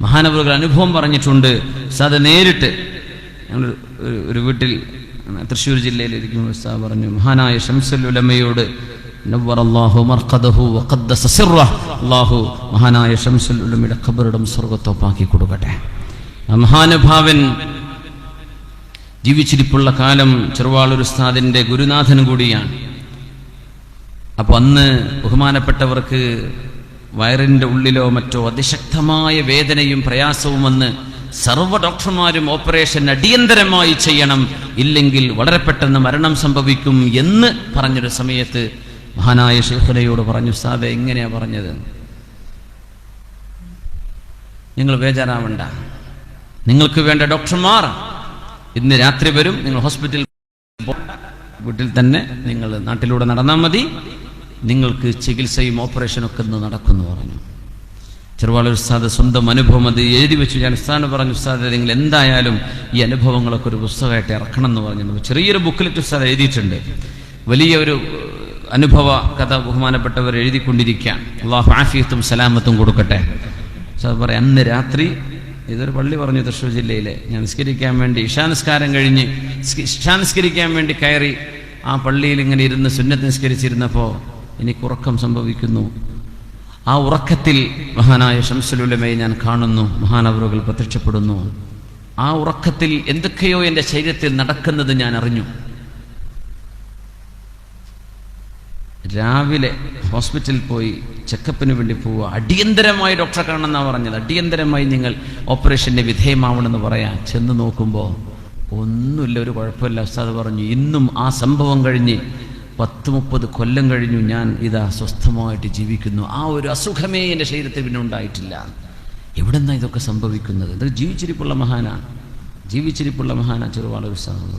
മഹാനവറുകൾ അനുഭവം പറഞ്ഞിട്ടുണ്ട്. അത് നേരിട്ട് ഞങ്ങൾ ഒരു വീട്ടിൽ തൃശ്ശൂർ ജില്ലയിലിരിക്കുമ്പോൾ ഉസ്താദ് പറഞ്ഞു, മഹാനായ ശംസുൽ ഉലമയോട് നവ്വറല്ലാഹു മർഖദഹു വഖദ്ദസ സിർറഹു, അല്ലാഹു മഹാനായ ശംസുൽ ഉലമയുടെ ഖബറിടം സ്വർഗ്ഗത്തോപ്പാക്കി കൊടുക്കട്ടെ. ആ മഹാനുഭാവൻ ജീവിച്ചിരിപ്പുള്ള കാലം ചെറുവാളൂർ ഉസ്താദിന്റെ ഗുരുനാഥൻ കൂടിയാണ്. അപ്പൊ അന്ന് ബഹുമാനപ്പെട്ടവർക്ക് വയറിന്റെ ഉള്ളിലോ മറ്റോ അതിശക്തമായ വേദനയും പ്രയാസവും വന്ന് സർവ്വ ഡോക്ടർമാരും ഓപ്പറേഷൻ അടിയന്തരമായി ചെയ്യണം, ഇല്ലെങ്കിൽ വളരെ പെട്ടെന്ന് മരണം സംഭവിക്കും എന്ന് പറഞ്ഞൊരു സമയത്ത് മഹാനായ ശൈഖുനയോട് പറഞ്ഞു, ഉസ്താദേ എങ്ങനെയാ പറഞ്ഞത്? നിങ്ങൾ ബേജാറാവണ്ട, നിങ്ങൾക്ക് വേണ്ട ഡോക്ടർമാർ ഇന്ന് രാത്രി വരും, നിങ്ങൾ ഹോസ്പിറ്റലിൽ വീട്ടിൽ തന്നെ നിങ്ങൾ നാട്ടിലൂടെ നടന്നാൽ മതി, നിങ്ങൾക്ക് ചികിത്സയും ഓപ്പറേഷനൊക്കെ ഇന്ന് നടക്കുമെന്ന് പറഞ്ഞു. ചെറുവാളൂർ ഉസ്താദ് സ്വന്തം അനുഭവം അത് എഴുതി വെച്ചു. ഞാൻ ഉസ്താദിന് പറഞ്ഞു, ഉസ്താദ് നിങ്ങൾ എന്തായാലും ഈ അനുഭവങ്ങളൊക്കെ ഒരു പുസ്തകമായിട്ട് ഇറക്കണം എന്ന് പറഞ്ഞു. ചെറിയൊരു ബുക്കിലെറ്റ് ഉസ്താദ് എഴുതിയിട്ടുണ്ട്. വലിയ ഒരു അനുഭവ കഥ ബഹുമാനപ്പെട്ടവർ എഴുതിക്കൊണ്ടിരിക്കുകയാണ്. അള്ളാഹു ആഫിയത്തും സലാമത്തും കൊടുക്കട്ടെ. ഉസ്താദ് പറയാം, അന്ന് രാത്രി ഇതൊരു പള്ളി പറഞ്ഞു തൃശ്ശൂർ ജില്ലയിലെ, ഞാൻ നിസ്കരിക്കാൻ വേണ്ടി ഇശാനിസ്കാരം കഴിഞ്ഞ് ഇശാനിസ്കരിക്കാൻ വേണ്ടി കയറി ആ പള്ളിയിൽ ഇങ്ങനെ ഇരുന്ന് സുന്നത്ത് നിസ്കരിച്ചിരുന്നപ്പോൾ എനിക്ക് ഉറക്കം സംഭവിക്കുന്നു. ആ ഉറക്കത്തിൽ മഹാനായ ശംസുൽ ഉലമയെ ഞാൻ കാണുന്നു, മഹാനവറുകൾ പ്രത്യക്ഷപ്പെടുന്നു. ആ ഉറക്കത്തിൽ എന്തൊക്കെയോ എൻ്റെ ശരീരത്തിൽ നടക്കുന്നത് ഞാൻ അറിഞ്ഞു. രാവിലെ ഹോസ്പിറ്റലിൽ പോയി ചെക്കപ്പിന് വേണ്ടി പോവുക, അടിയന്തരമായി ഡോക്ടറെ കാണണമെന്നാണ് പറഞ്ഞത്. അടിയന്തരമായി നിങ്ങൾ ഓപ്പറേഷന് വിധേയമാവണമെന്ന് പറയാൻ ചെന്ന് നോക്കുമ്പോൾ ഒന്നുമില്ല, ഒരു കുഴപ്പമില്ല. ഉസ്താദ് പറഞ്ഞു, ഇന്നും ആ സംഭവം കഴിഞ്ഞ് 10-30 കൊല്ലം കഴിഞ്ഞു ഞാൻ ഇതാ സ്വസ്ഥമായിട്ട് ജീവിക്കുന്നു. ആ ഒരു അസുഖമേ എൻ്റെ ശരീരത്തിൽ പിന്നെ ഉണ്ടായിട്ടില്ല. എവിടെന്നാ ഇതൊക്കെ സംഭവിക്കുന്നത്? ഇത് ജീവിച്ചിരിപ്പുള്ള മഹാനാണ് ചെറുവാളൂർ ഉസ്താദ്.